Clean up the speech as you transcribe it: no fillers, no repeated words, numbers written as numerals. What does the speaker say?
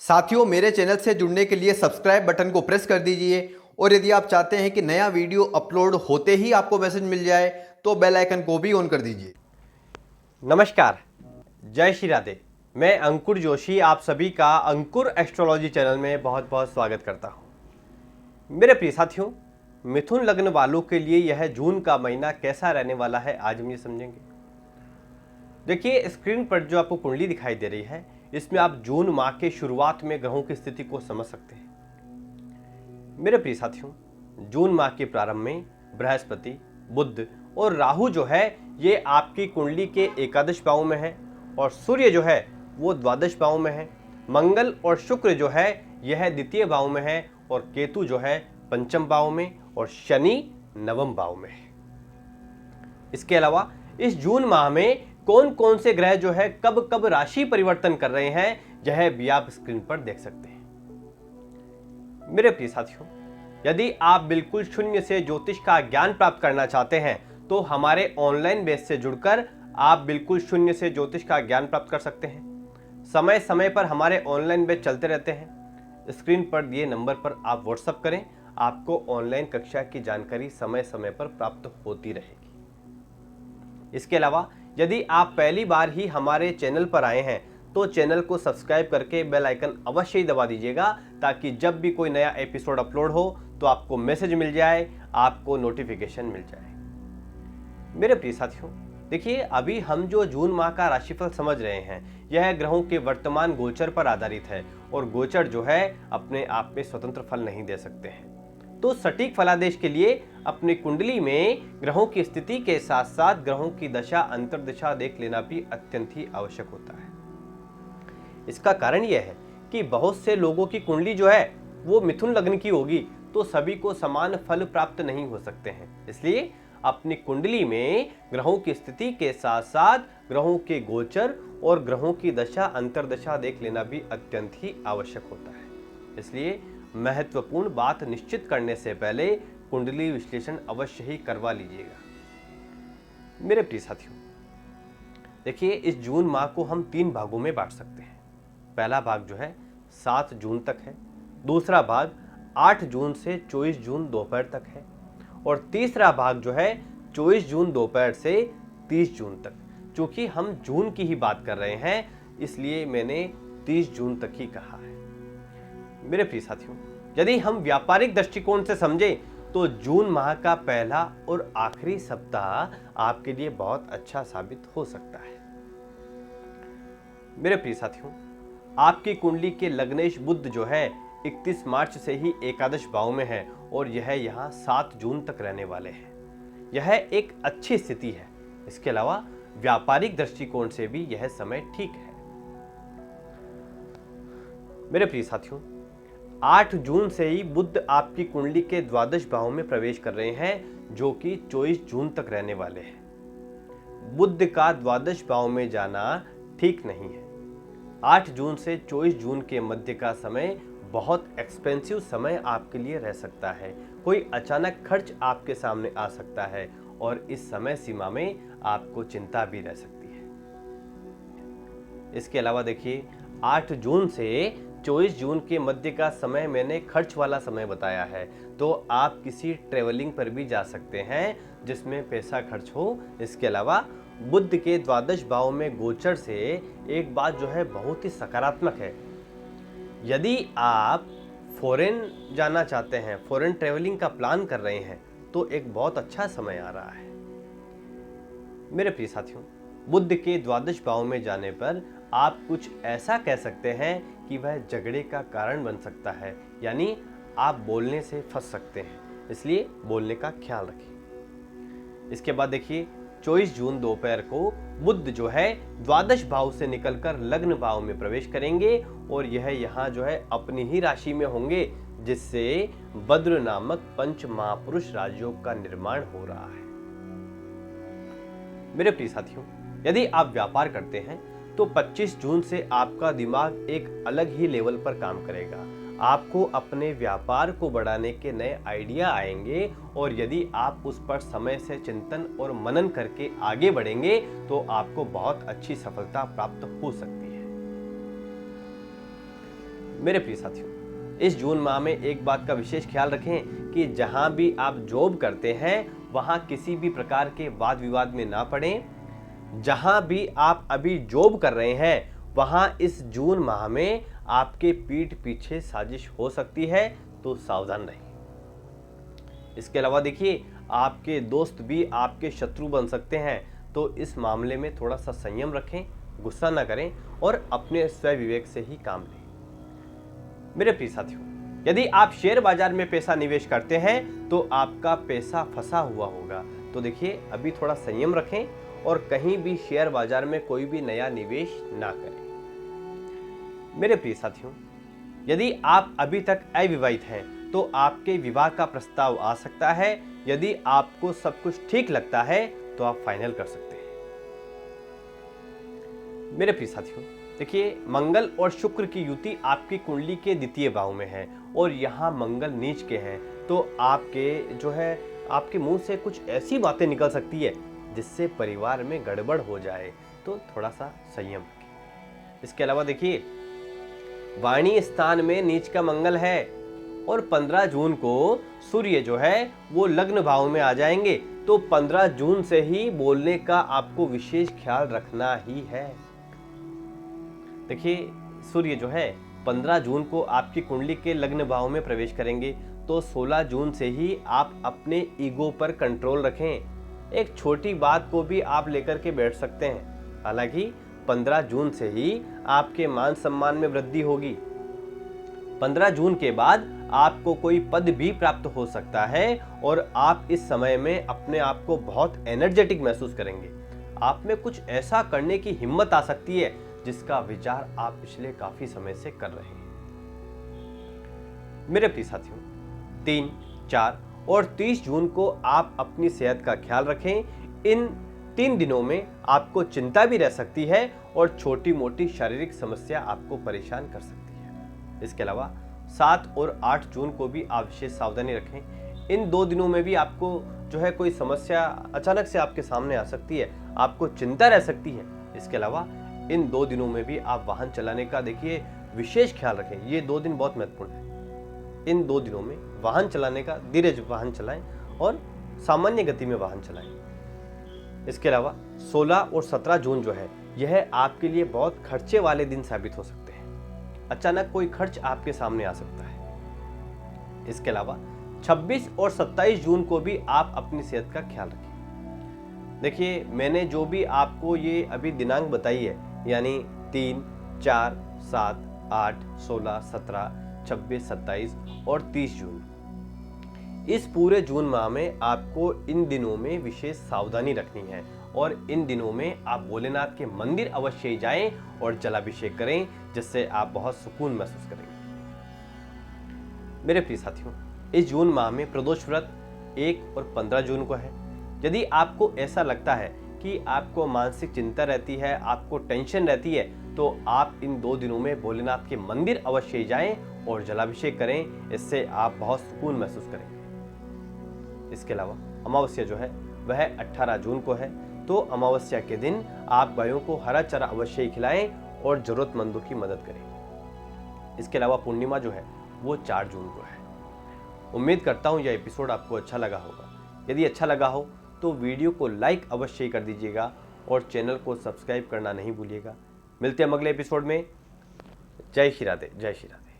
साथियों, मेरे चैनल से जुड़ने के लिए सब्सक्राइब बटन को प्रेस कर दीजिए और यदि आप चाहते हैं कि नया वीडियो अपलोड होते ही आपको मैसेज मिल जाए तो बेल आइकन को भी ऑन कर दीजिए। नमस्कार, जय श्री राधे। मैं अंकुर जोशी आप सभी का अंकुर एस्ट्रोलॉजी चैनल में बहुत बहुत स्वागत करता हूं। मेरे प्रिय साथियों, मिथुन लग्न वालों के लिए यह जून का महीना कैसा रहने वाला है आज हम ये समझेंगे। देखिए, स्क्रीन पर जो आपको कुंडली दिखाई दे रही है, इसमें आप जून माह के शुरुआत में ग्रहों की स्थिति को समझ सकते हैं। मेरे प्रिय साथियों, जून माह के प्रारंभ में बृहस्पति, बुध और राहु जो है ये आपकी कुंडली के एकादश भाव में है और सूर्य जो है वो द्वादश भाव में है। मंगल और शुक्र जो है यह द्वितीय भाव में है और केतु जो है पंचम भाव में और शनि नवम भाव में है। इसके अलावा इस जून माह में कौन कौन से ग्रह जो है कब कब राशि परिवर्तन कर रहे हैं, यह भी आप स्क्रीन पर देख सकते हैं। मेरे प्रिय साथियों, यदि आप बिल्कुल शून्य से ज्योतिष का ज्ञान प्राप्त करना चाहते हैं तो हमारे ऑनलाइन बेस से जुड़कर आप बिल्कुल शून्य से ज्योतिष का ज्ञान प्राप्त कर सकते हैं। समय समय पर हमारे ऑनलाइन बैच चलते रहते हैं। स्क्रीन पर दिए नंबर पर आप व्हाट्सएप करें, आपको ऑनलाइन कक्षा की जानकारी समय समय पर प्राप्त होती रहेगी। इसके अलावा यदि आप पहली बार ही हमारे चैनल पर आए हैं तो चैनल को सब्सक्राइब करके बेल आइकन अवश्य ही दबा दीजिएगा ताकि जब भी कोई नया एपिसोड अपलोड हो तो आपको मैसेज मिल जाए, आपको नोटिफिकेशन मिल जाए। मेरे प्रिय साथियों, देखिए, अभी हम जो जून माह का राशिफल समझ रहे हैं यह ग्रहों के वर्तमान गोचर पर आधारित है और गोचर जो है अपने आप में स्वतंत्र फल नहीं दे सकते हैं। तो सटीक फलादेश के लिए अपनी कुंडली में ग्रहों की स्थिति के साथ साथ ग्रहों की दशा अंतर्दशा देख लेना भी अत्यंत ही आवश्यक होता है। इसका कारण यह है कि बहुत से लोगों की कुंडली जो है वो मिथुन लग्न की होगी तो सभी को समान फल प्राप्त नहीं हो सकते हैं। इसलिए अपनी कुंडली में ग्रहों की स्थिति के साथ साथ ग्रहों के गोचर और ग्रहों की दशा अंतर्दशा देख लेना भी अत्यंत ही आवश्यक होता है। इसलिए महत्वपूर्ण बात निश्चित करने से पहले कुंडली विश्लेषण अवश्य ही करवा लीजिएगा। मेरे प्रिय साथियों, देखिए, इस जून माह को हम 3 भागों में बांट सकते हैं। पहला भाग जो है 7 जून तक है, दूसरा भाग 8 जून से 24 जून दोपहर तक है और तीसरा भाग जो है 24 जून दोपहर से 30 जून तक। चूंकि हम जून की ही बात कर रहे हैं इसलिए मैंने 30 जून तक ही कहा है। मेरे प्रिय साथियों, यदि हम व्यापारिक दृष्टिकोण से समझें तो जून माह का पहला और आखिरी सप्ताह आपके लिए बहुत अच्छा साबित हो सकता है। मेरे प्रिय साथियों, आपकी कुंडली के लग्नेश बुध जो है 31 मार्च से ही एकादश भाव में है और यह यहाँ 7 जून तक रहने वाले हैं। यह एक अच्छी स्थिति है। इसके अलावा व्यापारिक दृष्टिकोण से भी यह समय ठीक है। मेरे प्रिय साथियों, 8 जून से ही बुध आपकी कुंडली के द्वादश भाव में प्रवेश कर रहे हैं जो कि 24 जून तक रहने वाले हैं। बुध का द्वादश भाव में जाना ठीक नहीं है। 8 जून से 24 जून के मध्य का समय बहुत एक्सपेंसिव समय आपके लिए रह सकता है। कोई अचानक खर्च आपके सामने आ सकता है और इस समय सीमा में आपको चिंता भी रह सकती है। इसके अलावा देखिए, 8 जून से 24 जून के मध्य का समय मैंने खर्च वाला समय बताया है, तो आप किसी ट्रेवलिंग पर भी जा सकते हैं जिसमें पैसा खर्च हो। इसके अलावा बुध के द्वादश भाव में गोचर से एक बात जो है बहुत ही सकारात्मक है। यदि आप फॉरेन जाना चाहते हैं, फॉरेन ट्रेवलिंग का प्लान कर रहे हैं तो एक बहुत अच्छा समय आ रहा है। मेरे प्रिय साथियों, बुध के द्वादश भाव में जाने पर आप कुछ ऐसा कह सकते हैं कि वह झगड़े का कारण बन सकता है, यानी आप बोलने से फंस सकते हैं। इसलिए बोलने का ख्याल रखिए। इसके बाद देखिए, 24 जून दोपहर को बुध जो है द्वादश भाव से निकलकर लग्न भाव में प्रवेश करेंगे और यह यहाँ जो है अपनी ही राशि में होंगे, जिससे बद्र नामक पंच महापुरुष राजयोग का निर्माण हो रहा है। मेरे प्रिय साथियों, यदि आप व्यापार करते हैं तो 25 जून से आपका दिमाग एक अलग ही लेवल पर काम करेगा। आपको अपने व्यापार को बढ़ाने के नए आइडिया आएंगे और यदि आप उस पर समय से चिंतन और मनन करके आगे बढ़ेंगे तो आपको बहुत अच्छी सफलता प्राप्त हो सकती है। मेरे प्रिय साथियों, इस जून माह में एक बात का विशेष ख्याल रखें कि जहां भी आप जॉब करते हैं वहां किसी भी प्रकार के वाद विवाद में ना पड़ें। जहां भी आप अभी जॉब कर रहे हैं वहां इस जून माह में आपके पीठ पीछे साजिश हो सकती है, तो सावधान रहें। इसके अलावा देखिए, आपके दोस्त भी आपके शत्रु बन सकते हैं, तो इस मामले में थोड़ा सा संयम रखें, गुस्सा ना करें और अपने स्व विवेक से ही काम लें। मेरे प्रिय साथियों, यदि आप शेयर बाजार में पैसा निवेश करते हैं तो आपका पैसा फंसा हुआ होगा, तो देखिए अभी थोड़ा संयम रखें और कहीं भी शेयर बाजार में कोई भी नया निवेश ना करें। मेरे प्रिय साथियों, यदि आप अभी तक अविवाहित हैं तो आपके विवाह का प्रस्ताव आ सकता है। यदि आपको सब कुछ ठीक लगता है तो आप फाइनल कर सकते हैं। मेरे प्रिय साथियों, देखिए मंगल और शुक्र की युति आपकी कुंडली के द्वितीय भाव में है और यहाँ मंगल नीच के हैं, तो आपके मुंह से कुछ ऐसी बातें निकल सकती है जिससे परिवार में गड़बड़ हो जाए, तो थोड़ा सा संयम रखें। इसके अलावा देखिए, वाणी स्थान में नीच का मंगल है और 15 जून को सूर्य वो लग्न भाव में आ जाएंगे, तो 15 जून से ही बोलने का आपको विशेष ख्याल रखना ही है। देखिए, सूर्य 15 जून को आपकी कुंडली के लग्न भाव में प्रवेश करेंगे, तो 16 जून से ही आप अपने ईगो पर कंट्रोल रखें। एक छोटी बात को भी आप लेकर के बैठ सकते हैं। हालांकि 15 जून से ही आपके मान सम्मान में वृद्धि होगी। 15 जून के बाद आपको कोई पद भी प्राप्त हो सकता है और आप इस समय में अपने आप को बहुत एनर्जेटिक महसूस करेंगे। आप में कुछ ऐसा करने की हिम्मत आ सकती है जिसका विचार आप पिछले काफी समय से कर रहे हैं। मेरे प्रिय साथियों, 3, 4 और 30 जून को आप अपनी सेहत का ख्याल रखें। इन 3 दिनों में आपको चिंता भी रह सकती है और छोटी मोटी शारीरिक समस्या आपको परेशान कर सकती है। इसके अलावा 7 और 8 जून को भी आप विशेष सावधानी रखें। इन 2 दिनों में भी आपको कोई समस्या अचानक से आपके सामने आ सकती है, आपको चिंता रह सकती है। इसके अलावा इन 2 दिनों में भी आप वाहन चलाने का देखिए विशेष ख्याल रखें। ये 2 दिन बहुत महत्वपूर्ण है। इन 2 दिनों में वाहन चलाने का धीरे वाहन चलाएं और सामान्य गति में वाहन चलाएं। इसके अलावा 16 और 17 जून यह आपके लिए बहुत खर्चे वाले दिन साबित हो सकते हैं। अचानक कोई खर्च आपके सामने आ सकता है। इसके अलावा 26 और 27 जून को भी आप अपनी सेहत का ख्याल रखें। देखिए, मैंने जो भी आपको ये अभी दिनांक बताई है, यानी 3, 4, 7, 8, 16, 17, 26, 27 और 30 जून, इस पूरे जून माह में आपको इन दिनों में विशेष सावधानी रखनी है और इन दिनों में आप भोलेनाथ के मंदिर अवश्य ही जाएं और जलाभिषेक करें, जिससे आप बहुत सुकून महसूस करेंगे। मेरे प्रिय साथियों, इस जून माह में प्रदोष व्रत 1 और 15 जून को है। यदि आपको ऐसा लगता है कि आपको मानसिक चिंता रहती है, आपको टेंशन रहती है, तो आप इन 2 दिनों में भोलेनाथ के मंदिर अवश्य ही जाएं और जलाभिषेक करें। इससे आप बहुत सुकून महसूस करेंगे। इसके अलावा अमावस्या वह 18 जून को है, तो अमावस्या के दिन आप गायों को हरा चारा अवश्य ही खिलाएं और जरूरतमंदों की मदद करें। इसके अलावा पूर्णिमा वो 4 जून को है। उम्मीद करता हूं यह एपिसोड आपको अच्छा लगा होगा। यदि अच्छा लगा हो तो वीडियो को लाइक अवश्य ही कर दीजिएगा और चैनल को सब्सक्राइब करना नहीं भूलिएगा। मिलते हैं अगले एपिसोड में। जय श्री राधे, जय श्री राधे।